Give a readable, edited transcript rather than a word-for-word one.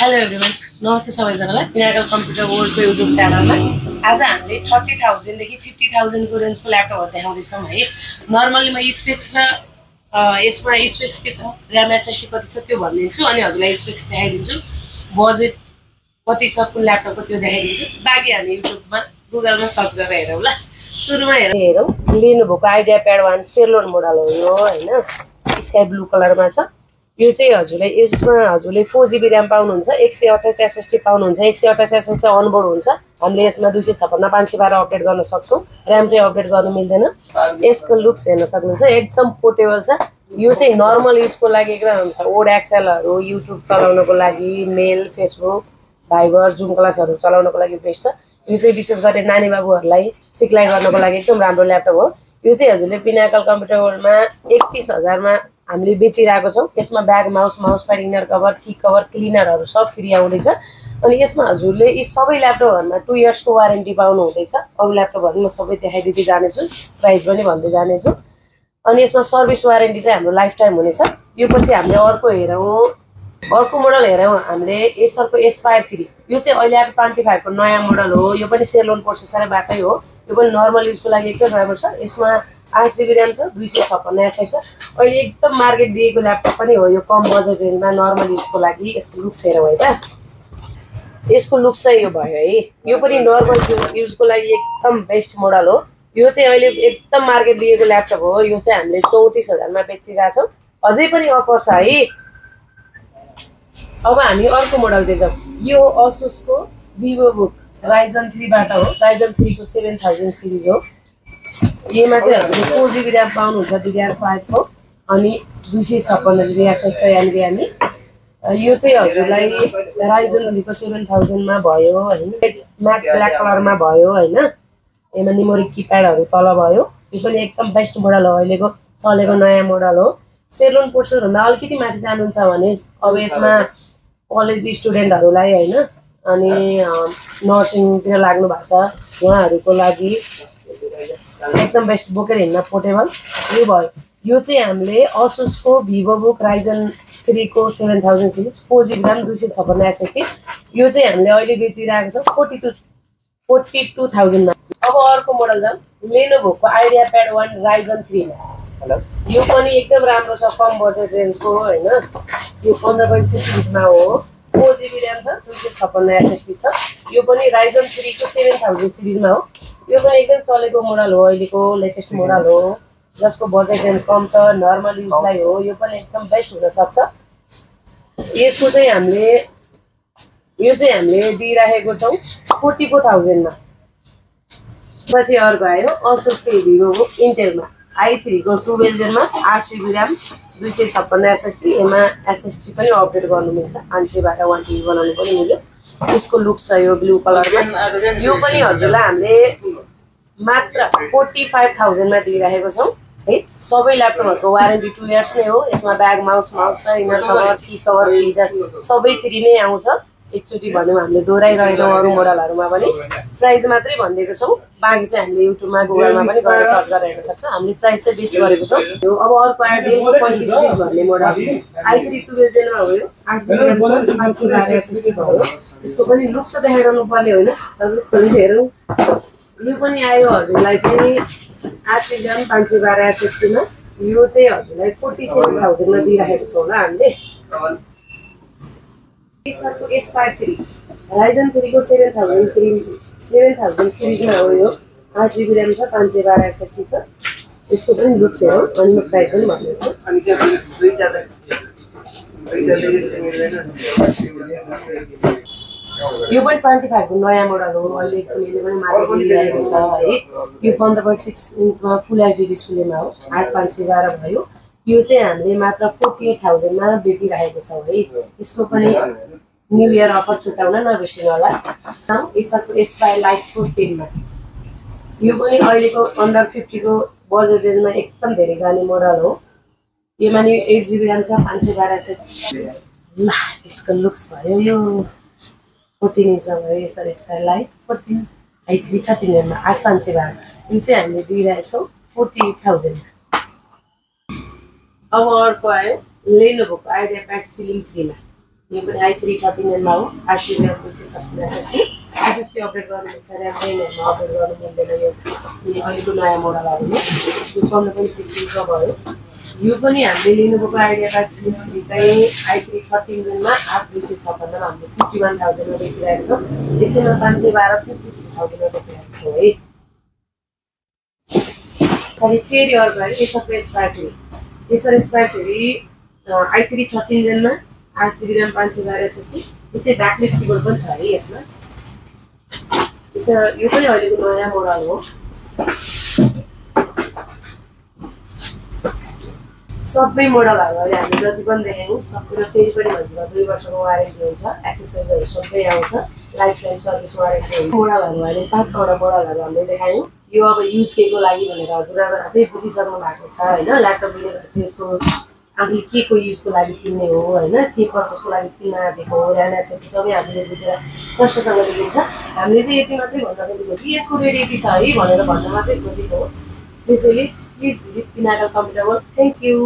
Hello everyone, नमस्ते सबैजनालाई। Pinnacle computer वर्ल्डको युट्युब च्यानलमा आज हामीले 30,000 देखि 50,000 को रेन्जको ल्यापटपहरू देखाउँदैछौँ है। नर्मली म स्पेक्स र यसमा स्पेक्स के छ, र्याम एसएसडी कति छ त्यो भनिदिन्छु अनि हजुरलाई स्पेक्स देखाइदिन्छु, बजेट कति छ कुन ल्यापटपको त्यो देखाइदिन्छु। बाँकी हामी युट्युबमा गुगलमा सर्च गरेर हेरौँ ल। सुरुमा हेरौँ लिनोभोको आइडियाप्याड 1 सेलोन मोडल हो यो हैन, स्काई ब्लू कलरमा छ। यो चाहिँ हजुरलाई यसमा हजुरले 4GB र्याम पाउनुहुन्छ, 128 एसएसडी पाउनुहुन्छ। 128 एसएसडी अनबोर्ड हुन्छ। हामीले यसमा 256 512 अपडेट गर्न सक्छौँ। र्याम चाहिँ अपडेट गर्नु मिल्दैन। यसको लुक्स हेर्न सक्नुहुन्छ, एकदम पोर्टेबल छ। यो चाहिँ नर्मल युजको लागि एकदम हुन्छ। वर्ड एक्सेलहरू युट्युब चलाउनको लागि, मेल फेसबुक भाइबर जुम क्लासहरू चलाउनको लागि बेस्ट छ। यो चाहिँ विशेष गरी नानी बाबुहरूलाई सिक्लाइ गर्नको लागि एकदम राम्रो ल्यापटप हो। यो चाहिँ हजुरले पिनाकल कम्प्युटर वर्ल्डमा 31,000 मा हामीले बेचिरहेको छौँ। यसमा bag mouse pad inner cover key cover क्लिनरहरू सब फ्री आउँदैछ। अनि यसमा हजुरले यी सबै ल्यापटपहरूमा 2 इयर्सको वारेन्टी पाउनु हुँदैछ। अरू ल्यापटपहरू म सबै देखाइदिँदै जानेछु, प्राइस पनि भन्दै जानेछु। अनि यसमा सर्भिस वारेन्टी चाहिँ हाम्रो लाइफ टाइम हुनेछ। यो पछि हामीले अर्को मोडल हेरौँ हामीले एसरको एस्पायर 3। यो चाहिँ अहिले आएको 25 को नयाँ मोडल हो। यो पनि सेलोन प्रोसेसरबाटै हो। यो पनि नर्मल युजको लागि एकदम राम्रो छ। यसमा 8GB र्याम छ, 256 एसएसडी छ। अहिले एकदम मार्केट दिएको ल्यापटप पनि हो यो, कम बजेट रेन्जमा नर्मल युजको लागि। यसको लुक्स हेरौँ है त। यसको लुक्स चाहिँ यो भयो है। यो पनि नर्मल युजको लागि एकदम बेस्ट मोडल हो। यो चाहिँ अहिले एकदम मार्केट दिएको ल्यापटप हो। यो चाहिँ हामीले 34,000 मा बेचिरहेका छौँ। अझै पनि अफर छ है। अब हामी अर्को मोडल देख्छौँ। यो असुसको भिभोबुक राइजन 3 बाट हो। राइजन 3 को 7000 सिरिज हो। यसमा चाहिँ हजुरले 4GB र्याम पाउनुहुन्छ, DDR5 को अनि 256GB एसएसडी छ यानी। यो चाहिँ हजुरलाई राइजन 3 को 7000 मा भयो हैन। म्याट ब्ल्याक कलरमा भयो हैन। यसमा न्युमेरिक किप्याडहरू तल भयो। यो पनि एकदम बेस्ट मोडल हो, अहिलेको चलेको नयाँ मोडल हो। सेलोन प्रोसेसर भन्दा अलिकति माथि जानुहुन्छ भने अब यसमा कलेज स्टुडेन्टहरूलाई हैन अनि नर्सिङतिर लाग्नु भएको छ उहाँहरूको लागि एकदम बेस्ट बोकेर हिँड्न पोर्टेबल यो भयो। यो चाहिँ हामीले असुसको भिभोबुक राइजन 3 को 7000 सिरिज 4GB र्याम 256 एसएसडी। यो चाहिँ हामीले अहिले बेचिरहेको छ 42,000 मा। अब अर्को मोडल जाउँ लेनोभोको आइडियाप्याड 1 राइजन 3 मा। यो पनि एकदम राम्रो छ, कम बजेट रेन्जको हैन। यो 15.6 सिरिजमा हो। 4GB र्याम छ, 256 एसएसडी छ। यो पनि राइजन 3 को 7000 सिरिजमा हो। यो पनि एकदम चलेको मोडल हो, अहिलेको लेटेस्ट मोडल हो जसको बजेट रेन्ज कम छ, नर्मल युजलाई हो। यो पनि एकदम बेस्ट हुन सक्छ। यसको चाहिँ हामीले दिइराखेको छौँ 44,000 मा। पछि अर्को आयो असुसको भिभोबुक इन्टेलमा i3 को 12 जेनमा 8GB र्याम 256 एसएसडी। यसमा एसएसडी पनि अपडेट गर्नु मिल्छ, 512 1TB बनाउनु पनि मिल्यो। यसको लुक्स छ यो ब्लू कलरमा। यो पनि हजुरलाई हामीले मात्र 45,000 मा दिइराखेको छौँ है। सबै ल्यापटपहरूको वारेन्टी 2 इयर्स नै हो। यसमा ब्याग माउस छ, inner cover key cover filter सबै फ्री नै आउँछ। एकचोटि भन्यौँ हामीले दोहोऱ्याइरहेनौँ अरू मोडलहरूमा पनि। प्राइस मात्रै भनिदिएको छौँ, बाँकी चाहिँ हामीले युट्युबमा गुगलमा पनि गएर सर्च गरेर हेर्न सक्छौँ। हामीले प्राइस चाहिँ बेस्ट गरेको छौँ। अब अर्को आयो डेलको 35 सिरिज भन्ने मोडल i3 12 जेनमा हो। यो 8GB र्याम 512 एसएसडी भयो। यसको पनि लुक्स त देखाइरहनु पर्ने होइन, तर हेरौँ। यो पनि आयो हजुरलाई चाहिँ 8GB र्याम 512 एसएसडीमा। यो चाहिँ हजुरलाई 47,000 मा दिइराखेको छौँ होला हामीले। एसरको एस्पायर 3 राइजन 3 को 7000 सिरिजमा हो। यो 8GB र्याम छ, 512 एसएसडी छ। यसको पनि लुक्स हेरौँ अनि म प्राइस पनि भनिदिन्छु। यो पनि 25 को नयाँ मोडल हो, अहिले एकदम पनि मार्केट दिइरहेको छ है। यो 15.6 इन्चमा फुल एचडी डिस्प्लेमा हो। 8,512 भयो। यो चाहिँ हामीले मात्र 48,000 मा बेचिरहेको छौँ है। यसको पनि न्यू इयर अफर छुट्याउन नबिर्सिनु होला। एसरको एस्पायर लाइफ 14 मा। यो पनि अहिलेको अन्डर 50 को बजेट रेन्जमा एकदम धेरै जाने मोडल हो। यसमा नि 8GB र्याम छ, 512 एसएसडी। ल यसको लुक्स भयो यो 14 इन्चमा भयो। एसर एस्पायर लाइफ 14 i3 13 मा 8,512। यो चाहिँ हामीले दिइरहेको छौँ 48,000 मा। अब अर्को आयो लेनोभोको आइडियाप्याड स्लिम 3 मा। यो पनि i3 13 हो 8GB RAM 256 SSD SSD update गर्नुहुन्छ र्याम 10 अपडेट गर्नु मिल्दैन यो किनकि अहिलेको नयाँ मोडल हो भने यो कम्प्युटर पनि 6 इन्चको भयो यो पनि हामीले लिनुभएको आइडिया कार्ड सिम चाहिँ i3 13 मा 8256 मा हामीले 51000 मा बेचिरहेको छौँ त्यसैमा 512 53000 मा बेचिरहेको छौँ है अनि फेरि अर्को है यसको एक्सपायरी i3 13 मा 8GB RAM 512 SSD त्यसै ब्याकलिट किबोर्ड पनि छ है यसमा यो पनि अहिलेको नयाँ मोडल हो सबै मोडलहरू अहिले हामी जति पनि देखायौँ सबैमा फेरि पनि भन्छ 2 वर्षको वारेन्टी हुन्छ एक्सेसरिजहरू सबै आउँछ लाइफ टाइम सर्भिस वारेन्टी हुन्छ मोडलहरू अहिले 5 वटा मोडलहरू हामीले देखायौँ यो अब युज केको लागि भनेर हजुरहरु आफै बुझिसक्नु भएको छ हैन ल्यापटप लिएर यसको आफूले के को युजको लागि किन्ने हो हैन के पर्पसको लागि किन्न आएको हो र्याम एसएसडी सबै हामीले बुझेर कष्टसँग दिन्छ हामीले चाहिँ यति मात्रै भन्न खोजेको कि यसको रेट यति छ है भनेर भन्न मात्रै खोजेको हो त्यसैले please visit Pinnacle computer world thank you